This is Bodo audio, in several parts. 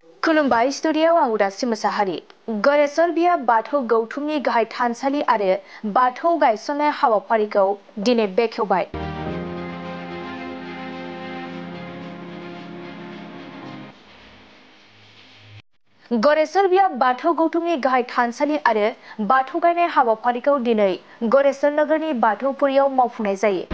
खुलुमबाय स्टुडिय'आव आं उदास्रि मोसाहारि। गरेस्वर बियाब बाथौ गौथुमनि गाहाय थानसालि आरो बाथौ गायसननाय हाबाफारिखौ दिनै बेखेवबाय। गरेस्वर बियाब बाथौ गौथुमनि गाहाय थानसालि आरो बाथौ गायनाय हाबाफारिखौ दिनै गरेस्वर नगरनि बाथौफुरियाव मावफुंनाय जायो।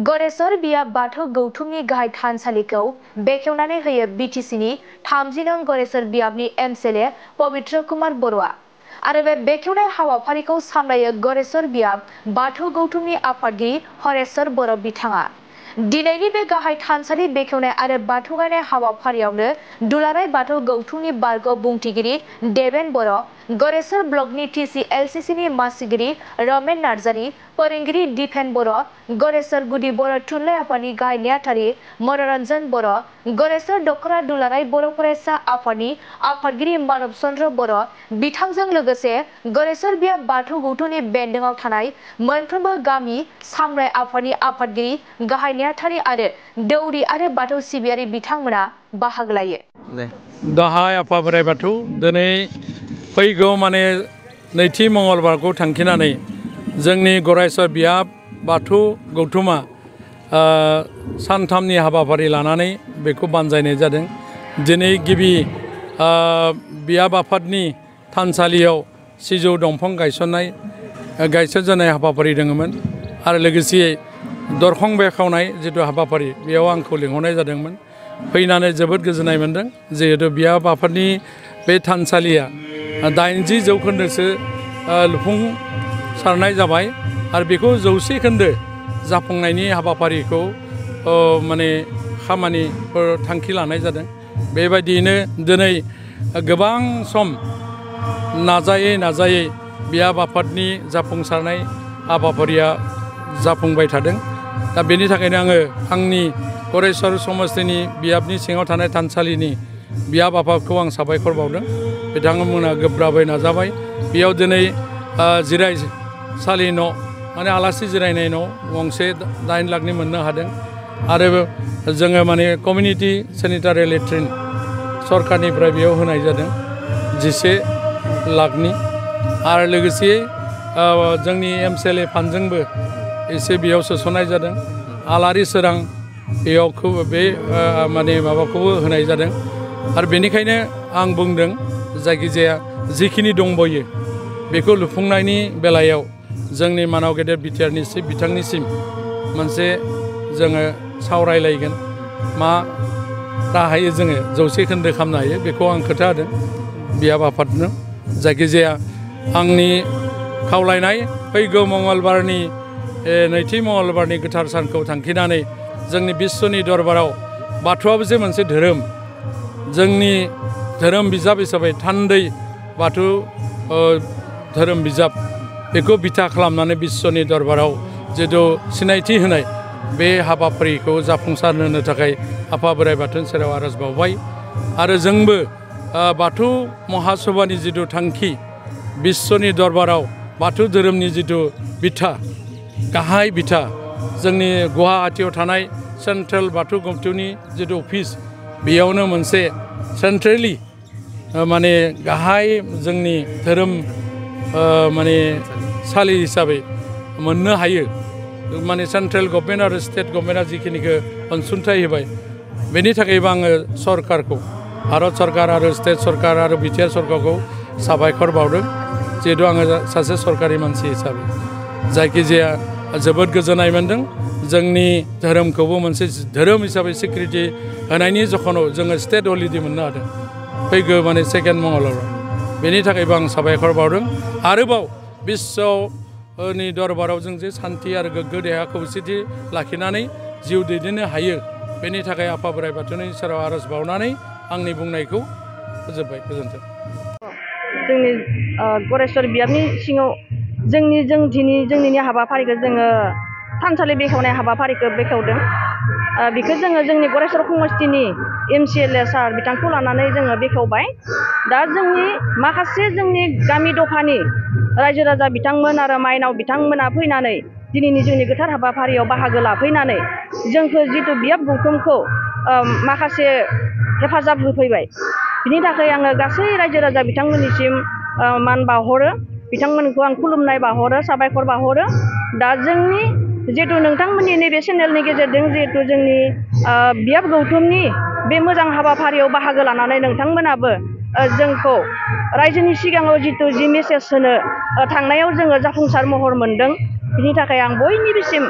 गरेस्वर बियाब बाथौ गौथुमनि गाहाय थानसालिखौ बेखेवनानै होयो बिटिसिनि 30 नं गरेस्वर बियाबनि एमएलए पबित्र कुमार बर'आ। आरो बे बेखेवनाय हाबाफारिखौ सामलायो गरेस्वर बियाब बाथौ गौथुमनि आफादगिरि हरेश्वर बर' बिथाङा। दिनैनि बे गाहाय थानसालि बेखेवनाय आरो बाथौ गायनाय हाबाफारियावनो दुलाराय बाथौ गौथुमनि बारग' बुंथिगिरि देबेन बर', गरेस्वर ब्लकनि TCLCCनि मासिगिरि रमेन नार्जारि, फोरोंगिरि दिपेन बर', गरेस्वर गुदि बर' थुनलाइ आफादनि गाहाय नेहाथारि मनरन्जन बर', गरेस्वर दख'रा दुलाराय बर' फरायसा आफादनि आफादगिरि मानब चन्द्र बर' बिथांजों लोगोसे गरेस्वर बियाब बाथौ गौथुमनि बेन्दोङाव थानाय मोनफ्रोमबो गामि सामलाय आफादनि आफादगिरि, गाहाय नेहाथारि आरो दौरि आरो बाथौ सिबियारि बिथांमोना बाहागो लायो। दाहाय आफा बोराइ बाथौ दिनै फैगौ नैथि मंगलबारखौ थांखिनानै जोंनि गरेस्वर बियाब बाथौ गौथुमा सानथामनि हाबाफारि लानानै बेखौ बानजायनाय जादों। दिनै गिबि बियाब आफादनि थानसालियाव सिजौ दंफां गायसनजानाय हाबाफारि दङमोन आरो लोगोसे दरखं बेखेवनाय जिथु हाबाफारि बेयाव आंखौ लिंहरनाय जादोंमोन। फैनानै जोबोद गोजोननाय मोन्दों। जिहेतु बियाब आफादनि बे थानसालिया 80 जौखोन्दोसो लुफुंसारनाय जाबाय आरो बेखौ 100 खोन्दो जाफुंनायनि हाबाफारिखौ खामानिफोर थांखि लानाय जादों। बेबायदियैनो दिनै गोबां सम नाजायै बियाब आफादनि जाफुंसारनाय हाबाफारिया जाफुंबाय थादों। दा बेनि थाखायनो आङो आंनि गरेस्वर समस्तिनि बियाबनि सिङाव थानाय थानसालिनि बियाब आफादखौ आं साबायखर बावदों। बिथांमोना गोब्राबै नाजाबाय। बेयाव दिनै जिरायसालि न' आलासि जिरायनाय न' गंसे 8 लाखनि मोननो हादों आरो जोङो कमिउनिटि सेनिटारि लेट्रिन सरकारनिफ्राय बेयाव होनाय जादों 11 लाखनि आरो लोगोसे जोंनि MCLA फान्डजोंबो एसे बेयाव सोसननाय जादों। आलारि सोरां बेयाव बे माबाखौबो होनाय जादों आरो बेनिखायनो आं बुंदों जायखिजाया जिखिनि दंबायो बेखौ लुफुंनायनि बेलायाव जोंनि मानाव गेदेर बिथांनिसिम मोनसे जोङो सावरायलायगोन मा राहायै जोङो 100 खोन्दो खालामनो हायो बेखौ आं खोथा होदों बियाब आफादनो। जायखिजाया आंनि खावलायनाय फैगौ मंगलबारनि नैथि मंगलबारनि गोथार सानखौ थांखिनानै जोंनि बिश्वनि दरबाराव बाथौआबो जे मोनसे धोरोम, जोंनि धोरोम बिजाब हिसाबै थान्दै बाथौ धोरोम बिजाब बेखौ बिथा खालामनानै बिश्वनि दरबाराव जिथु सिनायथि होनाय बे हाबाफारिखौ जाफुंसार होनो थाखाय आफा बोराइ बाथौनि सेराव आरज बावबाय। आरो जोंबो बाथौ महासभानि जिथु थांखि बिश्वनि दरबाराव बाथौ धोरोमनि जिथु बिथा गाहाय बिथा जोंनि गुवाहाटीयाव थानाय सेन्ट्रेल बाथौ गौथुमनि जिथु अफिस बेयावनो मोनसे सेन्ट्रेलि गाहाय जोंनि धोरोम सालि हिसाबै मोननो हायो। सेन्ट्रेल गभर्नमेन्ट आरो स्टेट गभर्नमेन्टआ जिखिनिखौ अनसुंथाइ होबाय बेनि थाखायबो आङो सरकारखौ भारत सरकार आरो स्टेट सरकार आरो बिटिआर सरकारखौ साबायखर बावदों। जिहेतु आङो सासे सरकारि मानसि हिसाबै जायखिजाया जोबोद गोजोननाय मोन्दों। जोंनि धोरोमखौबो मोनसे धोरोम हिसाबै सिक्रिटि होनायनि जखनाव जोङो स्टेट हलिडे मोननो हादों फैगौ 2nd मंगलबाराव। बेनि थाखायबो आं साबायखर बावदों। आरोबाव बिश्वनि दरबाराव जों जे सान्थि आरो गोग्गो देहा खौसेथि लाखिनानै जिउ दैदेननो हायो बेनि थाखाय आफा बोराइ बाथौनि सेराव आरज बावनानै आंनि बुंनायखौ फोजोबबाय। गोजोन्थों। जोंनि गरेस्वर बियाबनि सिङाव जोंनि हाबाफारिखौ जोङो थानसालि बेखेवनाय हाबाफारिखौ बेखेवदों। बेखौ जोङो जोंनि गरेस्वर समस्तिनि MCLA सार बिथांखौ लानानै जोङो बेखेवबाय। दा जोंनि गामि दफानि रायजो राजा बिथांमोन आरो माइनाव बिथांमोना फैनानै दिनैनि जोंनि गोथार हाबाफारियाव बाहागो लाफैनानै जोंखौ जिथु बियाब गौथुमखौ माखासे हेफाजाब होफैबाय बिनि थाखाय आङो गासै रायजो राजा बिथांमोननिसिम मान बावहरो बिथांमोनखौ आं खुलुमनाय बावहरो साबायखर बावहरो दा जोंनि जिहेतु नोंथांमोननि नैबे चेनेलनि गेजेरजों जिहेतु जोंनि बियाब गौथुमनि बे मोजां हाबाफारियाव बाहागो लानानै नोंथांमोनाबो जोंखौ रायजोनि सिगाङाव जितु जि मेसेज होनो थांनायाव जोङो जाफुंसार महर मोन्दों बिनि थाखाय आं बयनिबोसिम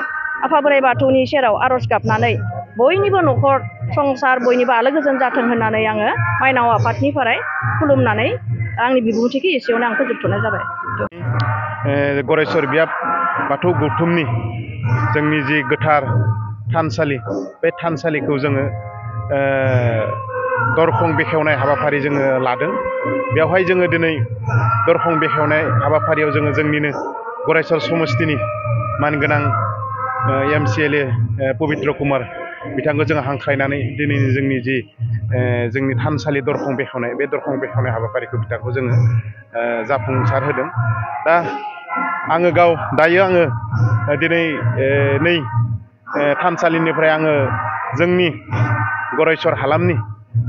आफा बोराइ बाथौनि सेराव आर'ज गाबनानै बयनिबो न'खर संसार बयनिबो आलो गोजोन जाथों होननानै आङो माइनाव आफादनिफ्राय खुलुमनानै आंनि बिबुंथिखौ एसेयावनो आं फोजोबथ'नाय जाबाय। गरेस्वर बियाब बाथौ गौथुमनि जोंनि जि गोथार थानसालि बे थानसालिखौ जोङो दरखं बेखेवनाय हाबाफारि जोङो लादों। बेवहाय जोङो दिनै दरखं बेखेवनाय हाबाफारियाव जोङो जोंनिनो गरेस्वर समस्तिनि मानगोनां MCLA पबित्र कुमार बिथांखौ जोङो हांख्रायनानै दिनैनि जोंनि जि जोंनि थानसालि दरखं बेखेवनाय बे दरखं बेखेवनाय हाबाफारिखौ बिथांखौ जोङो जाफुंसार होदों। दा आङो दायो आङो दिनै नै थानसालिनिफ्राय आङो जोंनि गरेस्वर हालामनि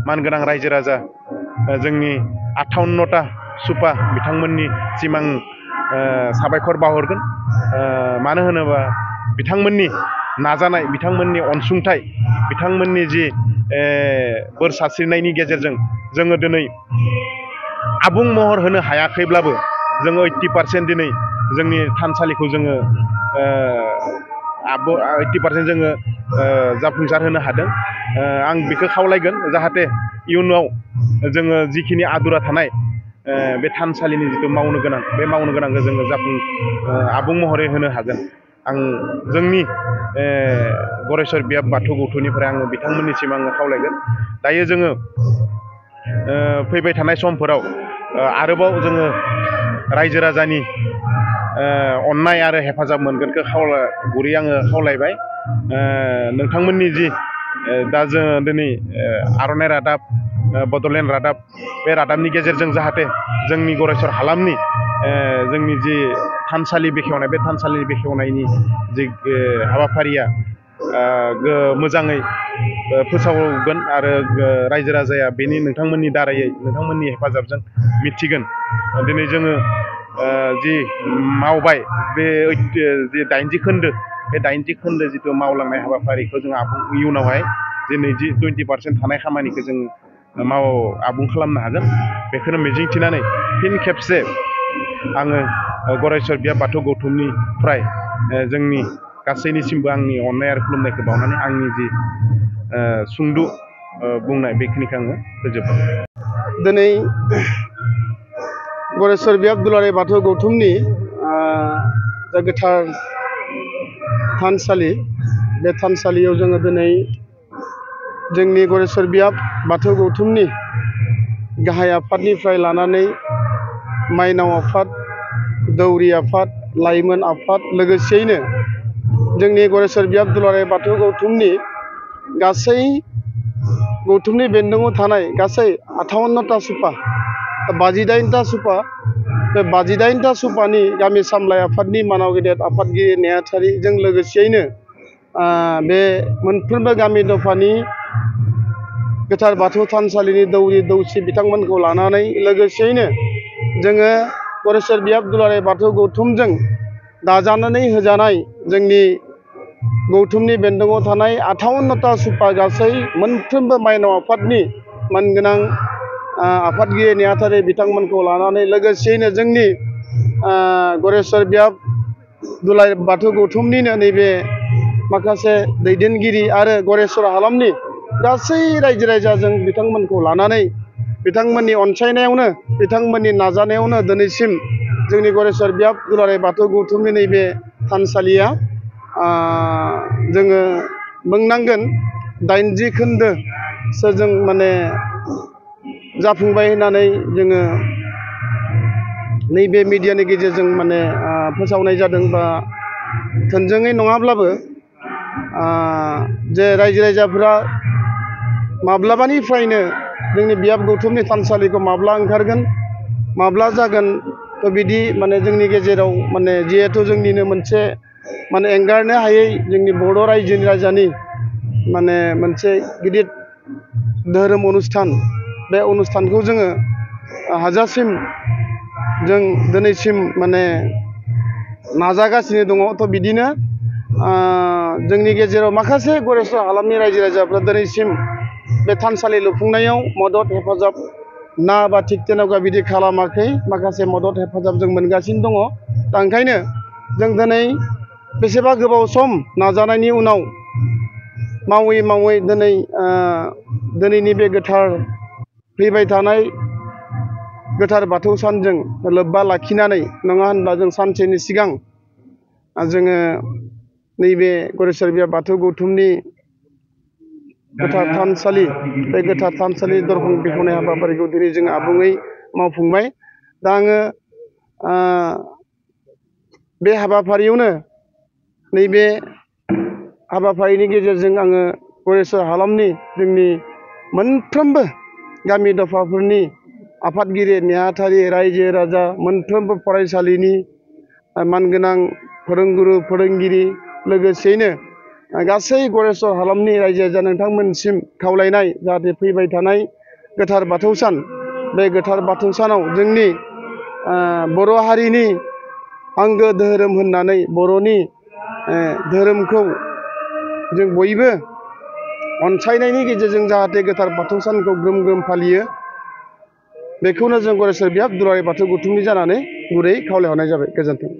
मानगोनां रायजो राजा जोंनि 58टा सुपा बिथांमोननिसिम आं साबायखर बावहरगोन। मानो होनोबा बिथांमोननि नाजानाय बिथांमोननि अनसुंथाइ बिथांमोननि जि बोर सारस्रिनायनि गेजेरजों जोङो दिनै आबुं महर होनो हायाखैब्लाबो जोङो 80% दिनै जोंनि थानसालिखौ जोङो 80% जोङो जाफुंसार होनो हादों। आं बेखौ खावलायगोन जाहाथे इयुनाव जोङो जिखिनि आदुरा थानाय बे थानसालिनि जिथु मावनो गोनां बे मावनो गोनांखौ जोङो आबुं महरै होनो हागोन। आं जोंनि गरेस्वर बियाब बाथौ गौथुमनिफ्राय आङो बिथांमोननिसिम आङो खावलायगोन। दायो जोङो फैबाय थानाय समफोराव आरोबाव जोङो रायजो राजानि अननाय आरो हेफाजाब मोनगोनखौ गुरै आङो खावलायबाय। नोंथांमोननि जि दा जोङो दिनै आर'नाइ रादाब बड'लेण्ड रादाब बे रादाबनि गेजेरजों जाहाथे जोंनि गरेस्वर हालामनि जोंनि जि थानसालि बेखेवनाय बे थानसालि बेखेवनायनि जि हाबाफारिया मोजाङै फोसावगोन आरो रायजो राजाया बेनि नोंथांमोननि दारायै नोंथांमोननि हेफाजाबजों मिथिगोन। दिनै जोङो जि मावबाय बे जि 80 खोन्दो बे 80 खोन्दो जिथु मावलांनाय हाबाफारिखौ जों इयुनावहाय जे 20% थानाय खामानिखौ जों आबुं खालामनो हागोन। बेखौनो मिजिंथिनानै फिन खेबसे आङो गरेस्वर बियाब बाथौ गौथुमनिफ्राय जोंनि गासैनिसिमबो आंनि अननाय आरो खुलुमनायखौ बावनानै आंनि जि सुंद' बुंनाय बेखिनिखौ आङो फोजोबबाय। दिनै गरेस्वर बियाब दुलाराय बाथौ गौथुमनि जा गोथार थानसालि बे थानसालियाव जोङो दिनै जोंनि गरेस्वर बियाब बाथौ गौथुमनि गाहाय आफादनिफ्राय लानानै माइनाव आफाद दौरि आफाद लाइमोन आफाद लोगोसेयैनो जोंनि गरेस्वर बियाब दुलाराय बाथौ गौथुमनि गासै गौथुमनि बेन्दोङाव थानाय गासै 58टा सुपा 58टा सुपा बे 58टा सुपानि गामि सामलाय आफादनि मानाव गेदेर आफादगिरि नेहाथारिजों लोगोसेयैनो बे मोनफ्रोमबो गामि दफानि गोथार बाथौ थानसालिनि दौरि दौसि बिथांमोनखौ लानानै लोगोसेयैनो जोङो गरेस्वर बियाब दुलाराय बाथौ गौथुमजों दाजानानै होजानाय जोंनि गौथुमनि बेन्दोङाव थानाय 58टा सुपा गासै मोनफ्रोमबो माइनाव आफादनि मानगोनां आफादगिरि नेहाथारि बिथांमोनखौ लानानै लोगोसेयैनो जोंनि गरेस्वर बियाब दुलाराय बाथौ गौथुमनिनो नैबे माखासे दैदेनगिरि आरो गरेस्वर हालामनि गासै रायजो राजाजों बिथांमोनखौ लानानै बिथांमोननि अनसायनायावनो बिथांमोननि नाजानायावनो दिनैसिम जोंनि गरेस्वर बियाब दुलाराय बाथौ गौथुमनि नैबे थानसालिया जोङो बुंनांगोन 80 खोन्दोसो जों माने जाफुंबाय होननानै जोङो नैबे मिडियानि गेजेरजों माने फोसावनाय जादों बा थोंजोङै नङाब्लाबो जे रायजो राजाफोरा माब्लाबानिफ्रायनो जोंनि बियाब गौथुमनि थानसालिखौ माब्ला ओंखारगोन माब्ला जागोन तो बिदि माने जोंनि गेजेराव माने जिहेथु जोंनिनो मोनसे माने एंगारनो हायै जोंनि बर' रायजोनि राजानि माने मोनसे गिदिर धोरोम अनुष्ठान बे अनुष्ठानखौ जोङो हाजासिम जों दिनैसिम माने नाजागासिनो दङ। थ' बिदिनो जोंनि गेजेराव माखासे गरेस्वर हालामनि रायजो राजाफ्रा दिनैसिम बे थानसालि लुफुंनायाव मदद हेफाजाब ना बा थिग तेन'का बिदि खालामाखै, माखासे मदद हेफाजाब जों मोनगासिनो दङ। दा ओंखायनो जों दिनै बेसेबा गोबाव सम नाजानायनि उनाव मावै मावै दिनैनि बे गोथार फैबाय थानाय गोथार बाथौ सानजों लोब्बा लाखिनानै नङा होनब्ला जों सानसेनि सिगां जोङो नैबे गरेस्वर बियाब बाथौ गौथुमनि गोथार थानसालि बे गोथार थानसालि दरखं बेखेवनाय हाबाफारिखौ दिनै जों आबुङै मावफुंबाय। दा आङो बे हाबाफारियावनो नैबे हाबाफारिनि गेजेरजों आङो गरेस्वर हालामनि जोंनि मोनफ्रोमबो गामि दफाफोरनि आफादगिरि नेहाथारि रायजो राजा मोनफ्रोमबो फरायसालिनि मानगोनां फोरोंगुरु फोरोंगिरि लोगोसेयैनो गासै गरेस्वर हालामनि रायजो राजा नोंथांमोनसिम खावलायनाय जाहाथे फैबाय थानाय गोथार बाथौ सान बे गोथार बाथौ सानाव जोंनि बर' हारिनि आंगो धोरोम होननानै बर'नि धोरोमखौ जों बयबो अनसायनायनि गेजेरजों जाहाथे गोथार बाथौ सानखौ ग्रोम ग्रोम फालियो, बेखौनो जों गरेस्वर बियाब दुलाराय बाथौ गौथुमनि जानानै गुरै खावलायहरनाय जाबाय। गोजोन्थों।